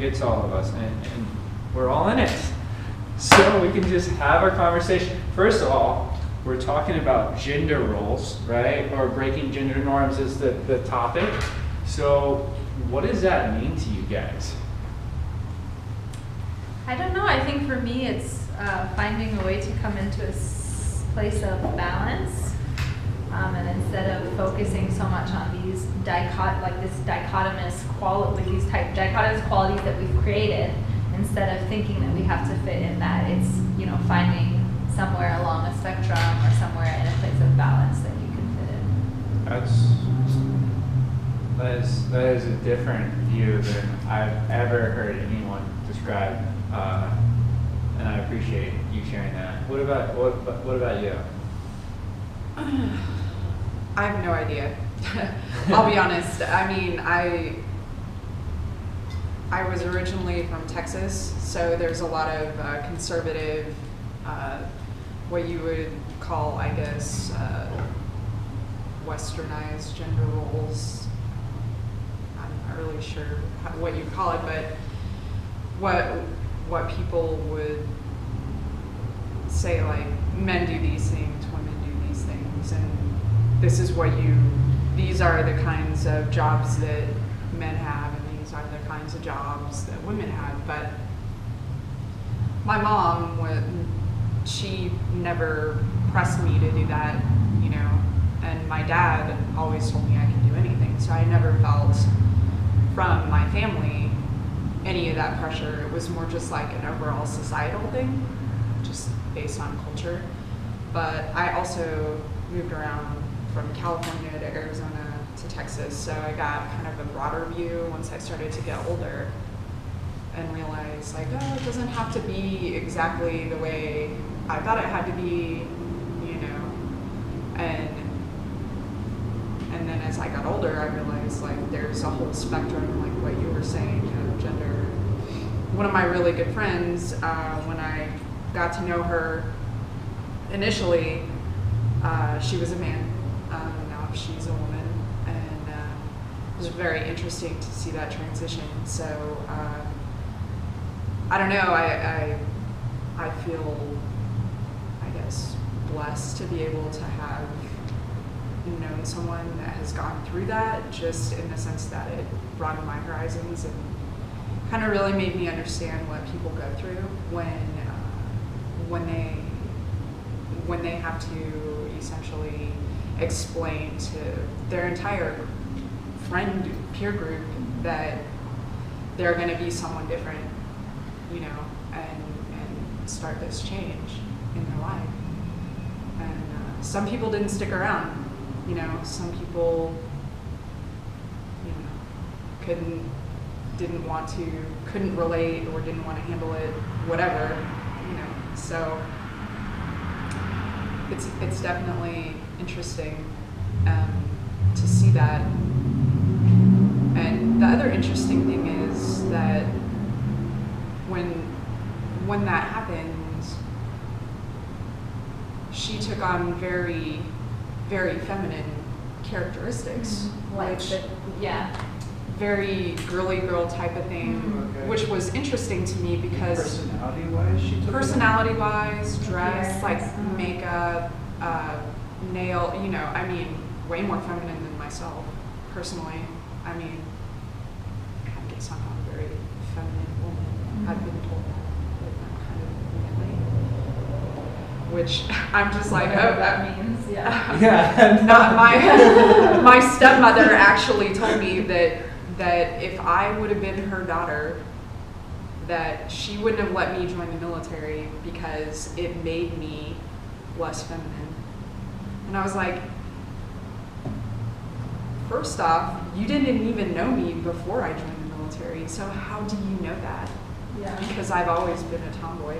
it's all of us, and we're all in it. So we can just have our conversation. First of all, we're talking about gender roles, right? Or breaking gender norms is the topic. So what does that mean to you guys? I don't know. I think for me, it's finding a way to come into a place of balance, and instead of focusing so much on these dichotomous qualities that we've created, instead of thinking that we have to fit in that, it's finding somewhere along a spectrum or somewhere in a place of balance that you can fit in. That is a different view than I've ever heard anyone describe, and I appreciate you sharing that. What about you? I have no idea. I'll be honest. I mean, I was originally from Texas, so there's a lot of conservative, what you would call, I guess, westernized gender roles. I'm not really sure what you call it, but what people would say, like, men do these things, women do these things, and these are the kinds of jobs that men have, and these are the kinds of jobs that women have. But my mom, she never pressed me to do that, and my dad always told me I can do anything, so I never felt from my family any of that pressure. It was more just like an overall societal thing, just based on culture. But I also moved around from California to Arizona to Texas, so I got kind of a broader view once I started to get older and realized, like, oh, it doesn't have to be exactly the way I thought it had to be, and then as I got older, I realized, like, there's a whole spectrum, like what you were saying, gender. One of my really good friends, when I got to know her initially, she was a man. Now she's a woman, and it was very interesting to see that transition. So I don't know. I feel, I guess, blessed to be able to have known someone that has gone through that, just in the sense that it broadened my horizons and kind of really made me understand what people go through when they have to essentially explain to their entire peer group that they're going to be someone different, and start this change in their life. And some people didn't stick around. Some people, couldn't relate, or didn't want to handle it, whatever, So it's definitely interesting to see that. And the other interesting thing is that when that happened, she took on very, very feminine characteristics, very girly girl type of thing, which was interesting to me because personality-wise, dress, like makeup, nail, way more feminine than myself, personally. I guess I'm not a very feminine woman. I've been told that, I'm kind of manly, which I'm just like, Whatever that means, yeah. Yeah. Not my stepmother actually told me that if I would have been her daughter, that she wouldn't have let me join the military because it made me less feminine. And I was like, first off, you didn't even know me before I joined the military, so how do you know that? Yeah. Because I've always been a tomboy.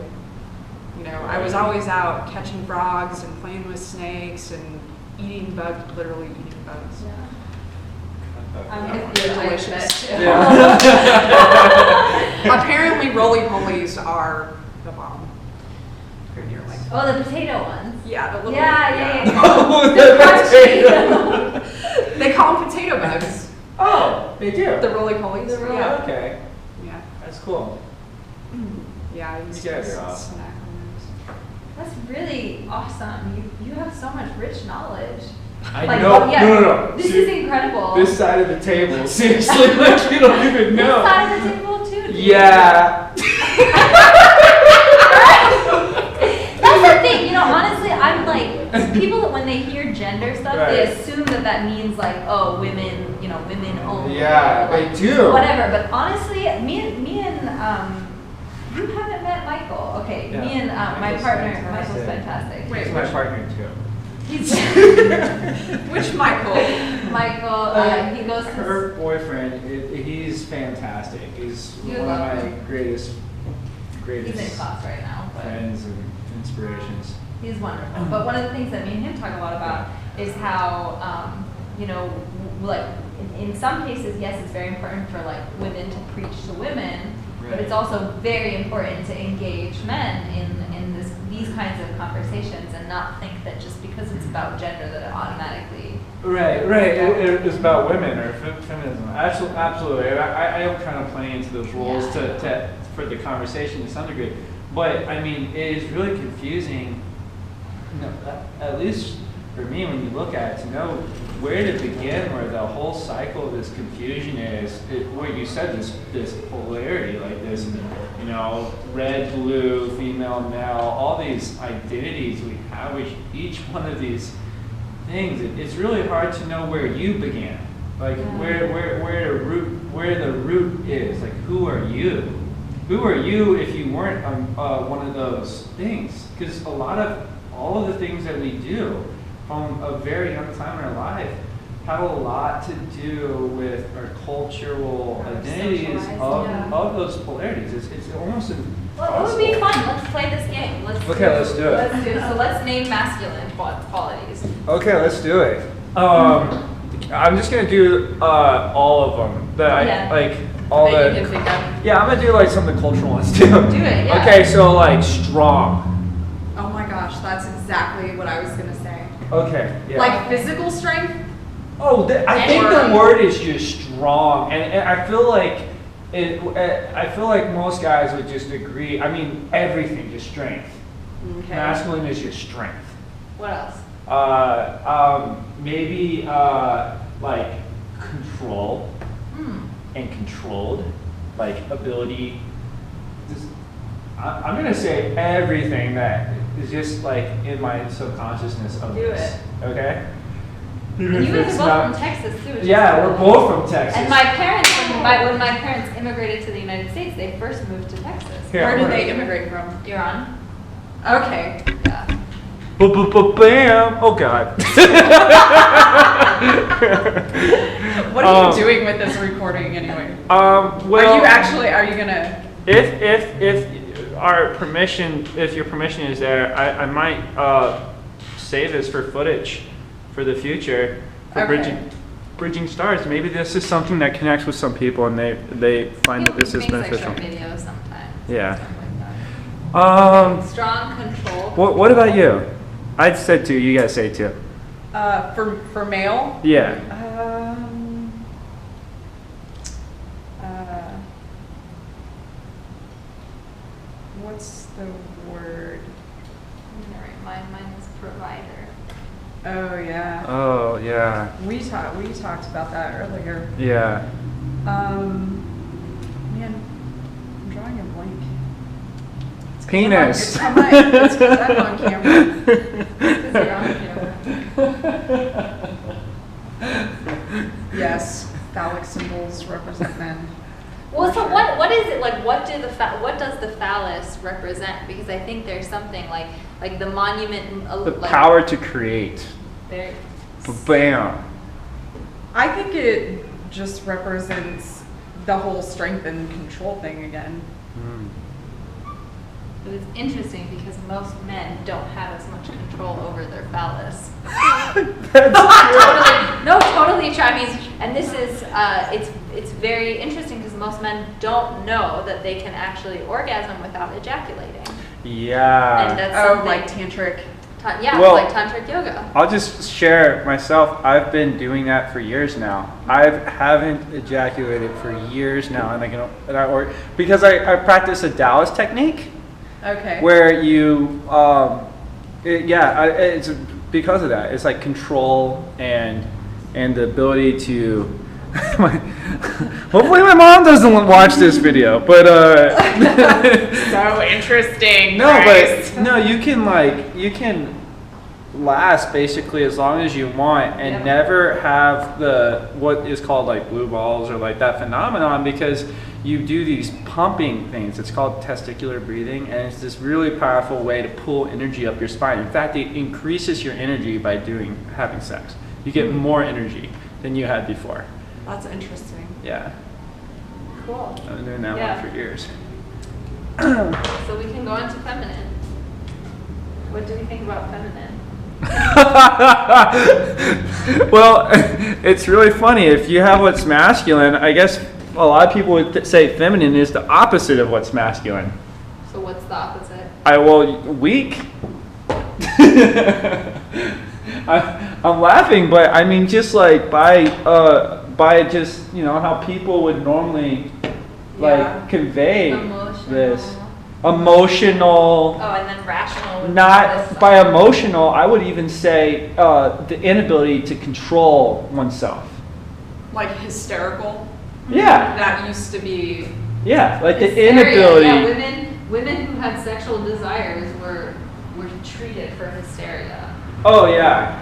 I was always out catching frogs and playing with snakes and eating bugs, literally eating bugs. Yeah. They're delicious. Yeah. Apparently, roly-polies are the bomb. You're like, Oh, the potato ones. yeah, the little. Yeah. Oh, The They call them potato bugs. Oh, they do. The roly-polies. The roly- Yeah. Okay. Yeah. I That's cool. Yeah, I used You to guys are awesome. snack on That's really awesome. You have so much rich knowledge. I Like, know. oh, yeah, No. This See, is incredible. This side of the table, seriously, like you don't even know. This side of the table too. Dude. Yeah. That's the thing, honestly, I'm like, people, when they hear gender stuff, they Right. assume that means like, oh, women, women only. Yeah, or, like, they do. Whatever, but honestly, me and, you haven't met Michael. Okay, Yeah. me and my Michael's partner, fantastic. Michael's fantastic. Wait, He's my partner too. He's, Which Michael? Michael, he goes to, Her boyfriend, he's fantastic. He's You one of love my him. greatest he's in class right now, but. friends and inspirations. He's wonderful. But one of the things that me and him talk a lot about is how, like in some cases, yes, it's very important for like women to preach to women, but Right. it's also very important to engage men in these kinds of conversations and not think that just because it's about gender that it automatically. Right. It's about women or feminism. Absolutely. I am kind of playing into those roles Yeah. for the conversation to some degree. But I mean, it is really confusing. At least for me, when you look at it, to know where to begin, where the whole cycle of this confusion is, where you said this polarity, like this, red, blue, female, male, all these identities we have, each one of these things, it's really hard to know where you began, like where the root is, like who are you? Who are you if you weren't one of those things? Because all of the things that we do from a very young time in our life have a lot to do with our cultural Our identities socialized, of those polarities. It's almost impossible. Well, it would be fun. Let's play this game. Let's do it. Let's do it. So let's name masculine qualities. Okay, let's do it. I'm just gonna do all of them. All That the. you can think of. Yeah, I'm gonna do like some of the cultural ones too. Do it, yeah. Okay, so like strong. Oh my gosh, that's exactly what I was gonna say. Okay. Yeah. Like physical strength? Oh, I think the And- word is just strong, and I feel like I feel like most guys would just agree. I mean, everything, just strength. Okay. Masculine is just strength. What else? Maybe like control and controlled, like ability. I'm gonna say everything that is just like in my subconsciousness of Do this. it. Okay. And you guys are both from Texas too. which is Yeah, we're cool. both from Texas. And my parents, when my parents immigrated to the United States, they first moved to Texas. Here, Where I'm did gonna- they immigrate from? You're on? Okay. Yeah. Bam! Oh God. What are you doing with this recording anyway? Well, Are you gonna? if our permission, if your permission is there, I might save this for footage for the future for Okay. bridging stars. Maybe this is something that connects with some people and they find that this is beneficial. Like short videos sometimes. Yeah. Stuff like that. Um, Strong control. what about you? I said two. You guys say two. For male? Yeah. What's the word? Mine is provider. Oh yeah. Oh yeah. We talked about that earlier. Yeah. Man, I'm drawing a blank. Penis. It's 'cause I'm on camera. Because you're on camera. Yes, phallic symbols represent men. Well, so what is it like? What does the phallus represent? Because I think there's something like the monument. The like, power to create. There. Bam. I think it just represents the whole strength and control thing again. It was interesting because most men don't have as much control over their phallus. Totally, Travis. And this is it's very interesting because most men don't know that they can actually orgasm without ejaculating. Yeah. And that's Oh, something, like tantric. Well, like tantric yoga. I'll just share myself. I've been doing that for years now. I haven't ejaculated for years now, because I practice a Taoist technique Okay. where you, it's because of that. It's like control and the ability to. Hopefully, my mom doesn't watch this video, but So interesting. no, Christ. but no, you can last basically as long as you want and Yeah. never have what is called like blue balls or like that phenomenon, because you do these pumping things. It's called testicular breathing, and it's this really powerful way to pull energy up your spine. In fact, it increases your energy by having sex. You get more energy than you had before. That's interesting. Yeah, Cool. I've been doing that Yeah. one for years. So we can go into feminine. What do we think about feminine? Well, it's really funny. If you have what's masculine, I guess a lot of people would say feminine is the opposite of what's masculine. So what's the opposite? Weak. I'm laughing, but I mean just like by just how people would normally Yeah. convey Emotional. this emotional. Oh, and then rational. Would be Not this by side. emotional, I would even say the inability to control oneself. Like hysterical. Yeah, That used to be. yeah, like the Hysteria. inability. Yeah, women who had sexual desires were treated for hysteria. Oh yeah,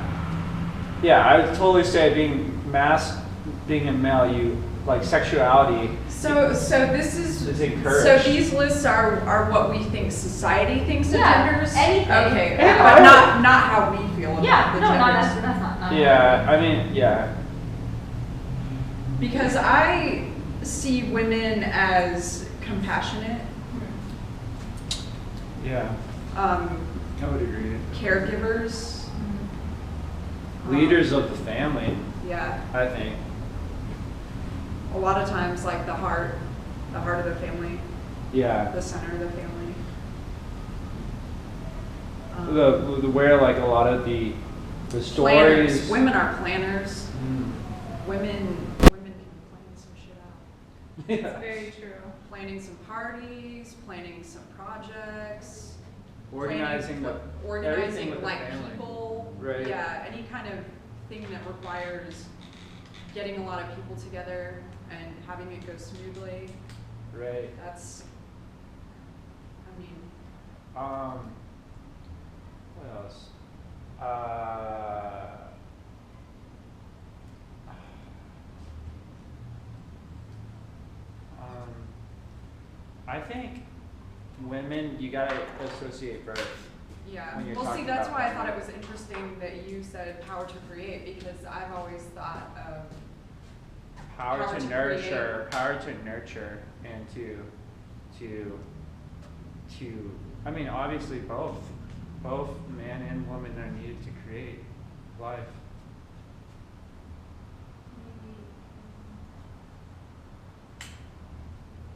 yeah. I would totally say being a male, you like sexuality. So this is. Is encouraged. So these lists are what we think society thinks of Yeah, genders. anything. Okay, Yeah. but not how we feel about Yeah, the no, genders. that's not. Yeah, I mean, yeah, Because I see women as compassionate, yeah. um, I would agree. caregivers. Leaders of the family, Yeah, I think. a lot of times like the heart of the family, Yeah. the center of the family. Where like a lot of the Planners. stories. Women are planners. Mm. Women can plan some shit out. Yeah. That's very true. Planning some parties, planning some projects. Organizing planning, everything organizing with the like family. people. Right. Yeah, any kind of thing that requires getting a lot of people together and having it go smoothly. Right. That's, I mean, What else? I think women, you gotta associate birth. yeah. When you're Well, see, talking that's about why I thought that. it was interesting that you said power to create, because I've always thought of Power Power to to nurture, and to, I mean, obviously both man and woman are needed to create life.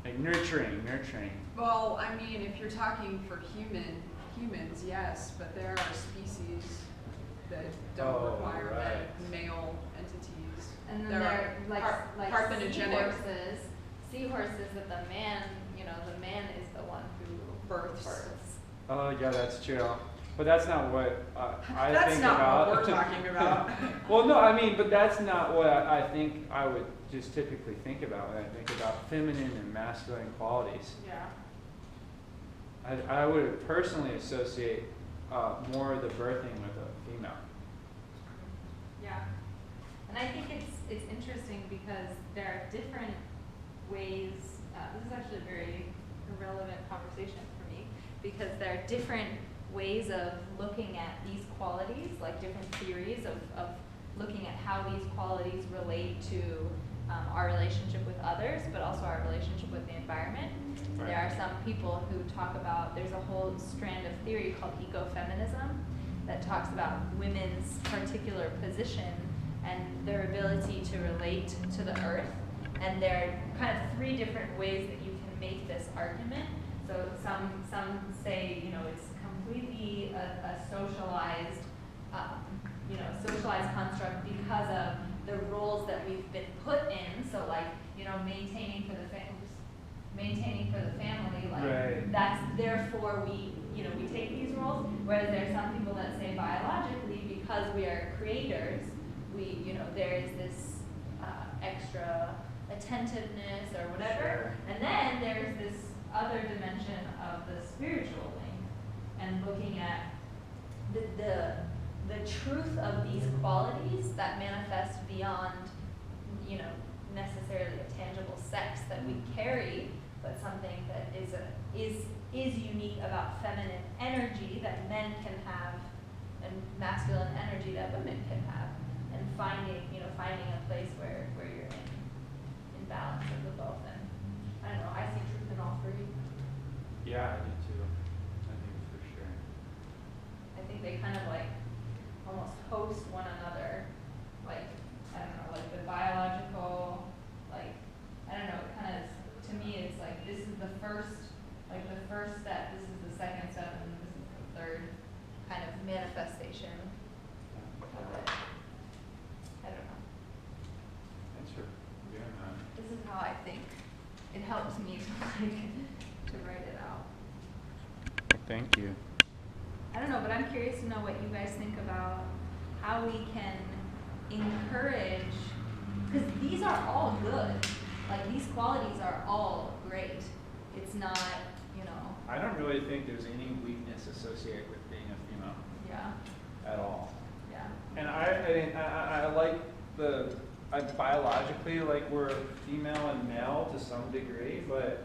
Like nurturing. well, I mean, if you're talking for humans, yes, but there are species that don't Oh, require right. male entities. And then There there are are like parthenogenic. seahorses that the man is the one who Births. Oh yeah, that's true. But that's not what I That's think not about. what we're talking about. Well, no, I mean, but that's not what I think I would just typically think about when I think about feminine and masculine qualities. Yeah. I would personally associate more of the birthing with a female. Yeah, and I think it's interesting because there are different ways. This is actually a very relevant conversation for me because there are different ways of looking at these qualities, like different theories of looking at how these qualities relate to our relationship with others, but also our relationship with the environment. Right. There are some people who talk about, there's a whole strand of theory called ecofeminism that talks about women's particular position and their ability to relate to the earth. And there are kind of three different ways that you can make this argument. So some say, it's completely a socialized, socialized construct because of the roles that we've been put in. So like, maintaining for the family, like Right. that's therefore we take these roles. Whereas there's some people that say biologically, because we are creators, there is this extra attentiveness or whatever. Sure. And then there's this other dimension of the spiritual thing, and looking at the truth of these qualities that manifest beyond, necessarily a tangible sex that we carry, but something that is unique about feminine energy that men can have, and masculine energy that women can have, and finding a place where you're in balance of the both. And I don't know, I see truth in all three. Yeah, I do too. I think for sure. I think they kind of like almost host one another, like, I don't know, like the biological, like, I don't know, it kind of, to me, it's like, this is the first step, this is the second step, and this is the third kind of manifestation of it. I don't know. Thanks for doing that. This is how I think. It helps me to write it out. Thank you. I don't know, but I'm curious to know what you guys think about how we can encourage, because these are all good. Like, these qualities are all great. It's not, I don't really think there's any weakness associated with being a female yeah, at all. yeah. And I like biologically, like, we're female and male to some degree, but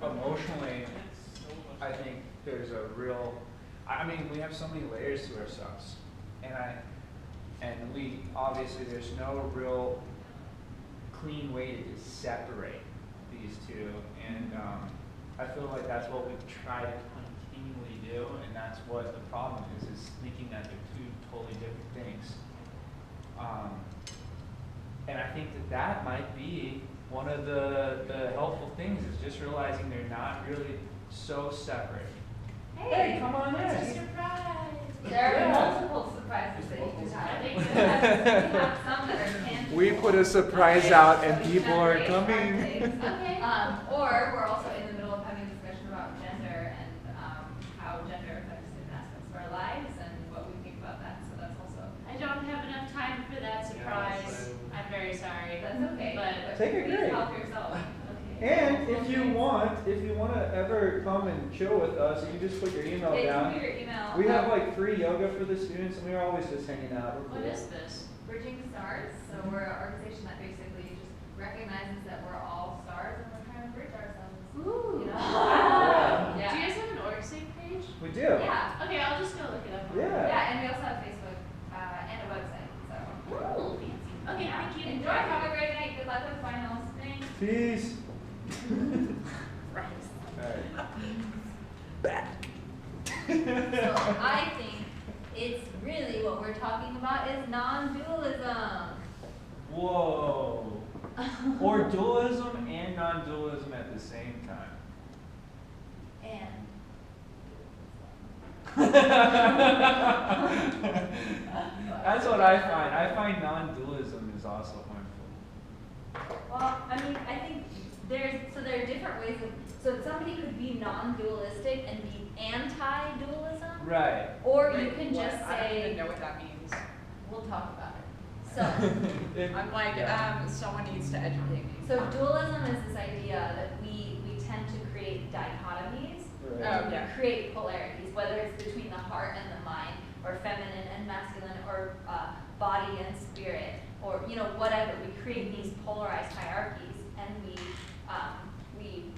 emotionally, I think there's a real, we have so many layers to ourselves, and we obviously, there's no real clean way to just separate these two, and I feel like that's what we try to continually do, and that's what the problem is thinking that they're two totally different things. And I think that might be one of the helpful things, is just realizing they're not really so separate. Hey, come on in. It's a surprise. There are multiple surprises that you can have. We have some that are tangible. We put a surprise out and people are coming. Okay. Or we're also in the middle of having a discussion about gender and how gender affects different aspects of our lives and what we think about that. So that's also. I don't have enough time for that surprise. I'm very sorry. That's okay. But Take a please break. help yourself. And if you want to ever come and chill with us, you can just put your email Yeah, down. you can put your email. We have like free yoga for the students, and we're always just hanging out. We're what cool. is this? Bridging Stars. So we're an organization that basically just recognizes that we're all stars and we're trying to bridge ourselves. Ooh. Yeah. Do you guys have an OrgSync page? We do. Yeah. Okay, I'll just go look it up. Yeah. Yeah, and we also have Facebook and a website. So. Ooh, fancy. Okay, Yeah. thank you. Enjoy. Have a great night. Good luck with finals. Thanks. Peace. Christ. All So I think it's really what we're talking about is non-dualism. Whoa. Or dualism and non-dualism at the same time. And That's what I find. I find non-dualism is also harmful. well, I think there are different ways of, so somebody could be non-dualistic and be anti-dualism. Right. Or you Like, can what? just I don't even say, know what that means. we'll talk about it. So, I'm like, Yeah. someone needs to educate me. so dualism is this idea that we tend to create dichotomies. Right. Oh, yeah. We create polarities, whether it's between the heart and the mind, or feminine and masculine, or body and spirit, or whatever. We create these polarized hierarchies, and we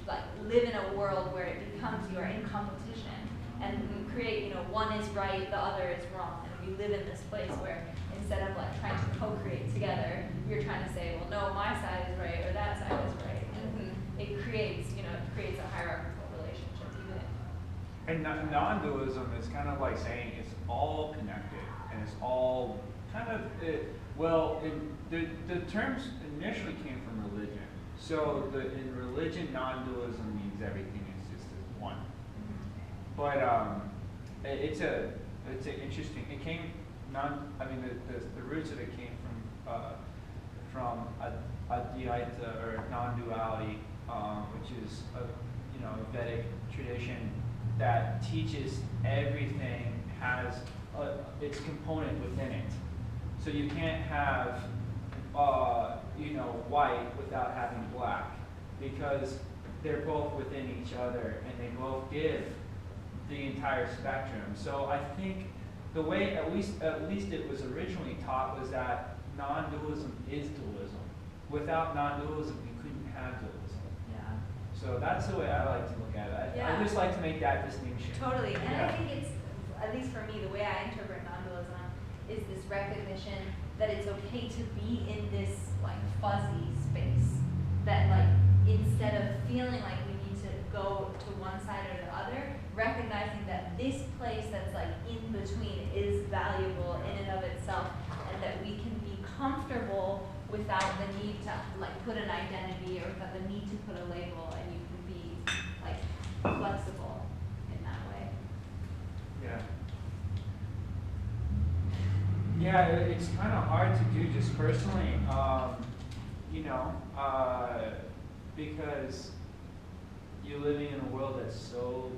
like live in a world where it becomes you are in competition, and we create one is right, the other is wrong, and we live in this place where instead of like trying to co-create together, you're trying to say, well, no, my side is right or that side is right, and it creates a hierarchical relationship even. And non-dualism is kind of like saying it's all connected and it's all kind of, the terms initially came from religion. So in religion, non-dualism means everything is just as one. Mhm. But it's an interesting. It came the roots of it came from Advaita or non-duality, which is a Vedic tradition that teaches everything has its component within it. So you can't have white without having black, because they're both within each other and they both give the entire spectrum. So I think the way at least it was originally taught was that non-dualism is dualism. Without non-dualism, you couldn't have dualism. Yeah. So that's the way I like to look at it. I Yeah. just like to make that distinction. Totally, and Yeah. I think it's, at least for me, the way I interpret non-dualism is this recognition that it's okay to be in this like fuzzy space. That like instead of feeling like we need to go to one side or the other, recognizing that this place that's like in between is valuable in and of itself, and that we can be comfortable without the need to like put an identity or without the need to put a label, and you can be like flexible in that way. Yeah. Yeah, it's kind of hard to do just personally, because you're living in a world that's so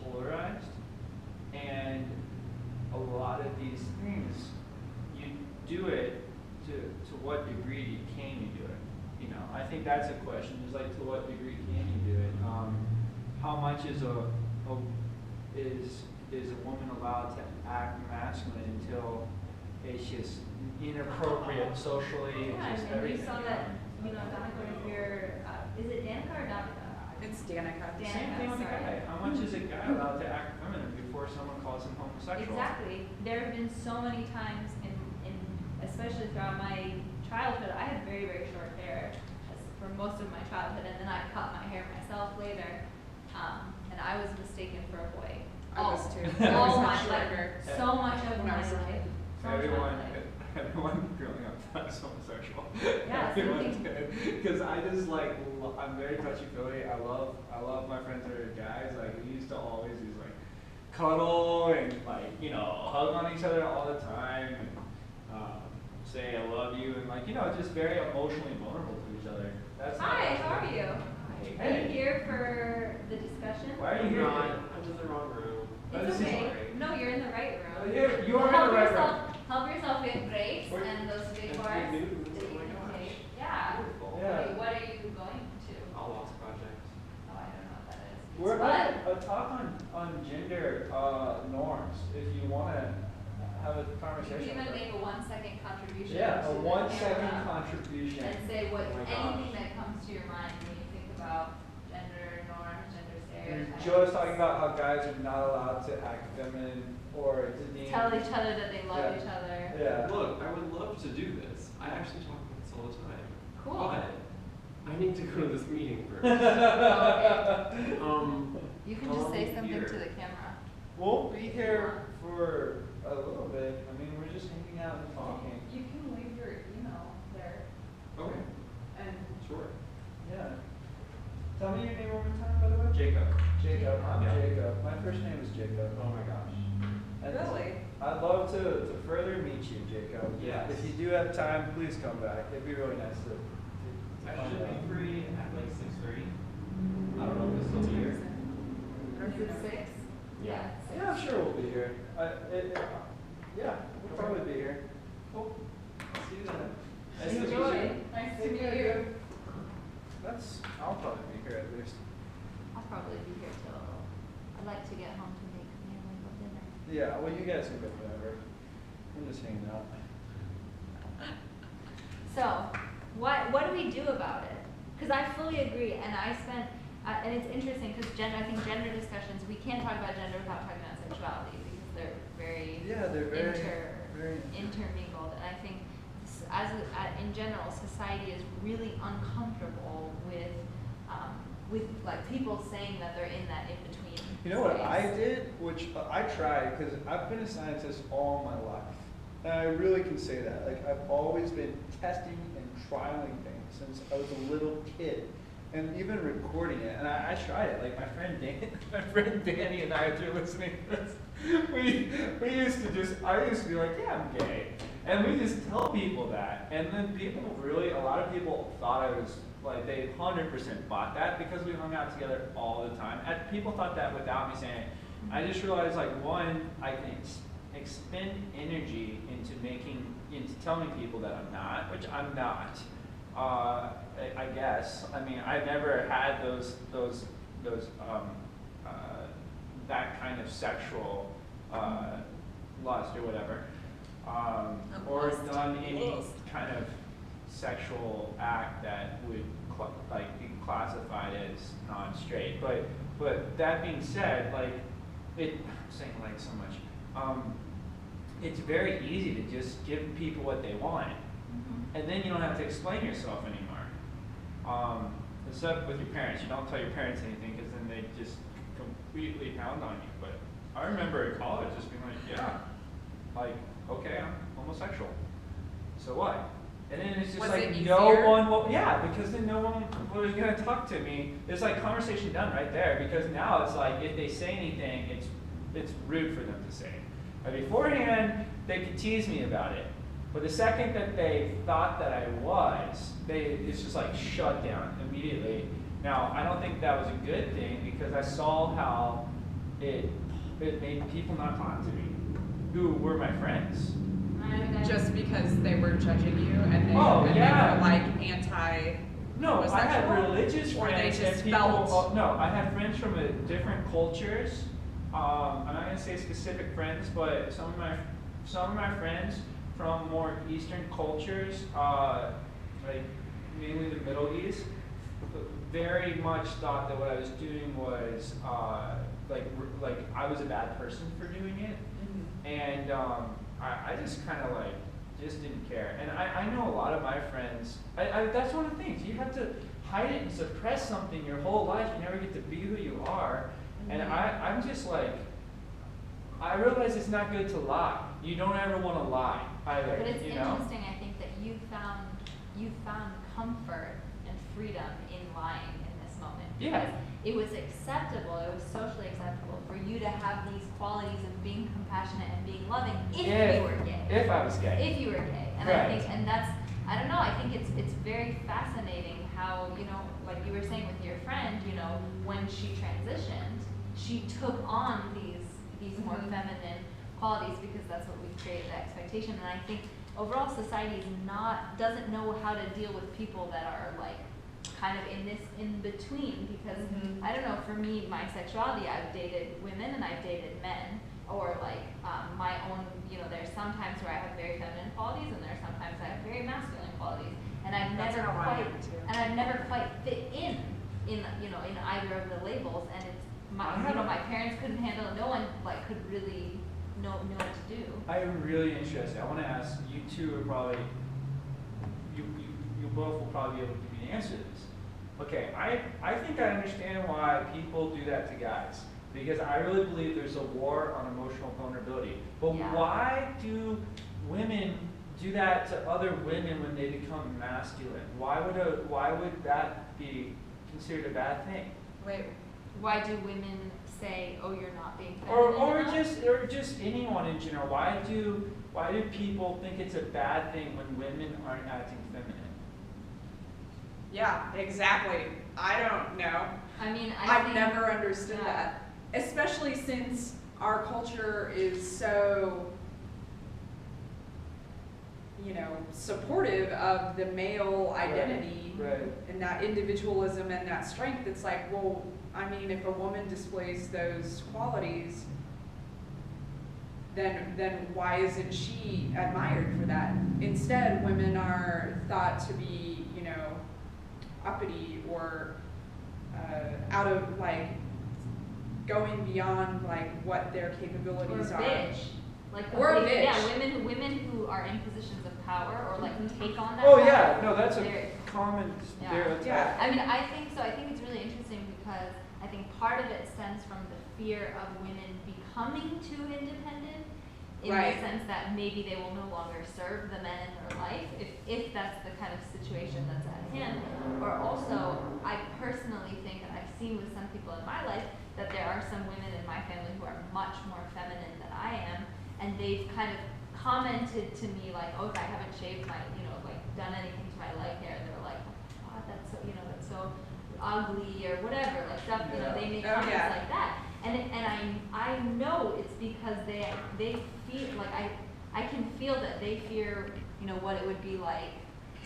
polarized, and a lot of these things, you do it to what degree can you do it? I think that's a question. Is like, to what degree can you do it? How much is a woman allowed to act masculine until it's just inappropriate socially? Yeah, just and you everything. saw that, Danica, if you're, is it Danica or Danica? It's Danica. Dan- Same thing with a sorry. guy. How much is a guy allowed to act feminine before someone calls him homosexual? Exactly. There have been so many times especially throughout my childhood, I had very, very short hair for most of my childhood, and then I cut my hair myself later, and I was mistaken for a boy. I was too. All I was my short life. hair. So much of When my I was a life. kid. So much of my life. Everyone growing up thought I was homosexual. Yeah, same Everyone thing. did. Because I just I'm very touchy-feely. I love my friends that are guys. Like, we used to always just like cuddle and hug on each other all the time, and say I love you, and just very emotionally vulnerable to each other. That's Hi, how are you? Hi. Are you here for the discussion? Why are you here? I'm in the wrong room. It's This is okay. great. No, you're in the right room. Oh, yeah, you are in the right room. Help yourself get breaks Where- and those big And bars big that you news, oh my can gosh. take. Yeah. Beautiful. Yeah. Wait, what are you going to? All lots of projects. Oh, I don't know what that is. We're But having a talk on gender norms. If you want to have a you conversation. can even about make a 1 second contribution. Yeah, to a the 1 second camera contribution. and say what Oh my anything gosh. that comes to your mind when you think about gender norms, gender stereotypes. Joe was talking about how guys are not allowed to act feminine or to deem. Tell each other that they love Yeah. each other. Yeah. Look, I would love to do this. I actually talk about this all the time. Cool. But I need to go to this meeting first. Okay. Um, You can how just long say are you something here? to the camera. We'll be here for a little bit. I mean, we're just hanging out and talking. You can leave your email there, Okay, and sure. Yeah. Tell me your name one more time, by the way. Jacob. Jacob. I'm Yeah. Jacob. My first name is Jacob. Oh my gosh. And Really? I'd love to further meet you, Jacob. Yes. If you do have time, please come back. It'd be really nice to I find should out. be free at like 6:30. I don't know if it's still here. Is it 6? Yeah. Yeah, I'm sure we'll be here. Yeah, we'll probably be here. Cool. I'll see you then. Nice to meet you. Enjoy. Nice to meet you. I'll probably be here at least. I'll probably be here till, I'd like to get home to make meal dinner. Yeah, well, you guys can go whenever. I'm just hanging out. So, what do we do about it? Because I fully agree, and I spent, and it's interesting because I think gender discussions, we can't talk about gender without talking about sexuality because they're very, Yeah, they're very intermingled. And I think in general, society is really uncomfortable with like people saying that they're in that in between. You know what I space. did, which I tried, because I've been a scientist all my life, and I really can say that. Like, I've always been testing and trialing things since I was a little kid, and even recording it. And I tried it. Like my friend Danny and I, if you're listening to this, we used to I used to be like, yeah, I'm gay. And we just tell people that. And then a lot of people thought I was, like, they 100% bought that because we hung out together all the time. And people thought that without me saying it. I just realized, like, one, I can expend energy into telling people that I'm not, which I'm not. I guess. I mean, I've never had that kind of sexual lust or whatever, or done any kind of sexual act that would be classified as non-straight. But that being said, like I'm saying like so much. It's very easy to just give people what they want, and then you don't have to explain yourself anymore. Except with your parents, you don't tell your parents anything because then they just completely pound on you. But I remember in college just being like, yeah, like, okay, I'm homosexual. So what? And then it's just Was like it no easier? one will, yeah, because then no one was going to talk to me. It's like conversation done right there, because now it's like if they say anything, it's rude for them to say. Beforehand, they could tease me about it. But the second that they thought that I was, it's just like shut down immediately. Now, I don't think that was a good thing because I saw how it made people not talk to me, who were my friends. Just because they were judging you and they, Oh, and yeah. they were like anti. No, I had homosexual? religious Or they friends just and people. felt- No, I had friends from different cultures. I'm not gonna say specific friends, but some of my friends from more Eastern cultures, like mainly the Middle East, very much thought that what I was doing was like I was a bad person for doing it, and I just kind of like just didn't care. And I know a lot of my friends. That's one of the things, you have to hide it and suppress something your whole life. You never get to be who you are. And I'm just like, I realize it's not good to lie. You don't ever want to lie either. But it's you know? interesting, I think, that you found comfort and freedom in lying in this moment. Yeah. Because it was acceptable, it was socially acceptable for you to have these qualities of being compassionate and being loving if you were gay. If I was gay. If you were gay. And Right. I think, and that's, I don't know, I think it's very fascinating how, like you were saying with your friend, when she transitioned, she took on these more feminine qualities because that's what we've created, the expectation. And I think overall society doesn't know how to deal with people that are like kind of in this in between, because I don't know, for me, my sexuality, I've dated women and I've dated men, or like my own, there's sometimes where I have very feminine qualities and there's sometimes I have very masculine qualities, and I've That's never how I quite am, too. and I've never quite fit in either of the labels. And it's my parents couldn't handle it. No one like could really know what to do. I'm really interested. I want to ask you two are probably you both will probably be able to give me an answer to this. Okay, I think I understand why people do that to guys, because I really believe there's a war on emotional vulnerability. But Yeah. why do women do that to other women when they become masculine? Why would that be considered a bad thing? Wait, Why do women say, "Oh, you're not being feminine Or enough?" just anyone in general. Why do people think it's a bad thing when women aren't acting feminine? yeah, exactly. I don't know. I mean, I've think, never understood yeah. that, especially since our culture is so, supportive of the male identity Right. and that individualism and that strength. It's like, well, I mean, if a woman displays those qualities, then why isn't she admired for that? Instead, women are thought to be, uppity or out of like going beyond like what their Or capabilities are. bitch. Like Or a bitch. Yeah, women who are in positions of power or like take on that. Oh power, yeah, no, that's a they're- common Yeah. stereotype. Yeah. I mean, I think so. I think it's really interesting because I think part of it stems from the fear of women becoming too independent in Right. the sense that maybe they will no longer serve the men in their life, if that's the kind of situation that's at hand. Or also, I personally think, and I've seen with some people in my life, that there are some women in my family who are much more feminine than I am, and they've kind of commented to me like, oh, if I haven't shaved my, like done anything to my leg hair, they're like, oh, God, that's so, that's so ugly or whatever, like stuff, they make Oh, comments yeah. like that. And I know it's because they feel like I can feel that they fear, what it would be like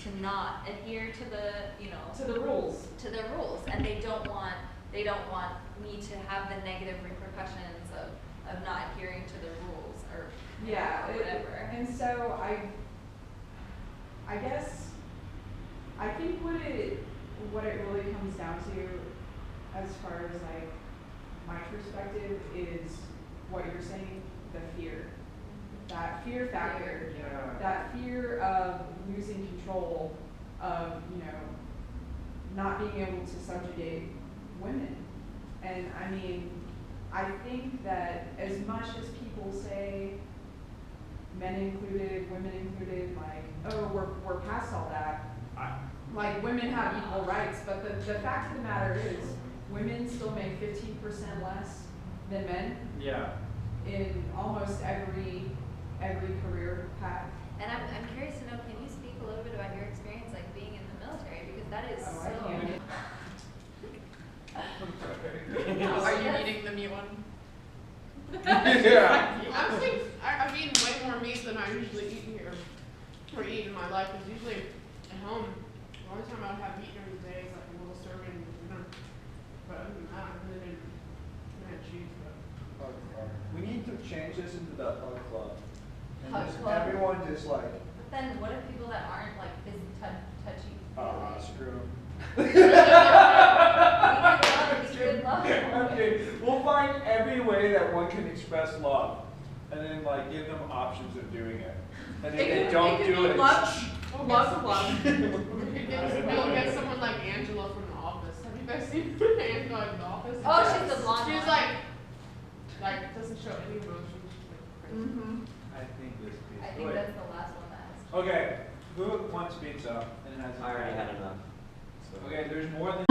to not adhere to the, To the rules. to the rules, and they don't want me to have the negative repercussions of not adhering to the rules or Yeah, or whatever. and so I guess I think what it really comes down to, as far as like my perspective, is what you're saying, the fear, that fear factor, Yeah. that fear of losing control, of not being able to subjugate women. And I mean, I think that as much as people say, men included, women included, like, oh, we're past all that. Like, women have equal rights, but the fact of the matter is, women still make 15% less than men Yeah. in almost every career path. And I'm curious to know, can you speak a little bit about your experience like being in the military, because that is Oh, I so. can't. Are you eating the meat one? Yeah. Honestly, I've eaten way more meat than I usually eat here, or eat in my life. Because usually at home, the only time I would have meat during the day is like a little serving of dinner. But other than that, I really didn't have cheese. But We need to change this into the hug club. And Hug just club? everyone just like, But then what if people that aren't like this touchy? screw 'em. We could love. Okay, we'll find every way that one can express love, and then like give them options of doing it. And if they don't do it, Love club. we'll get someone like Angela from The Office. Have you guys seen Angela in The Office? Oh, she's the blonde She's one. like doesn't show any emotion. She's like crazy. Mm-hmm. I think this piece. I think that's the last one that has. Okay, who wants pizza and has? I already had enough. So. Okay, there's more than.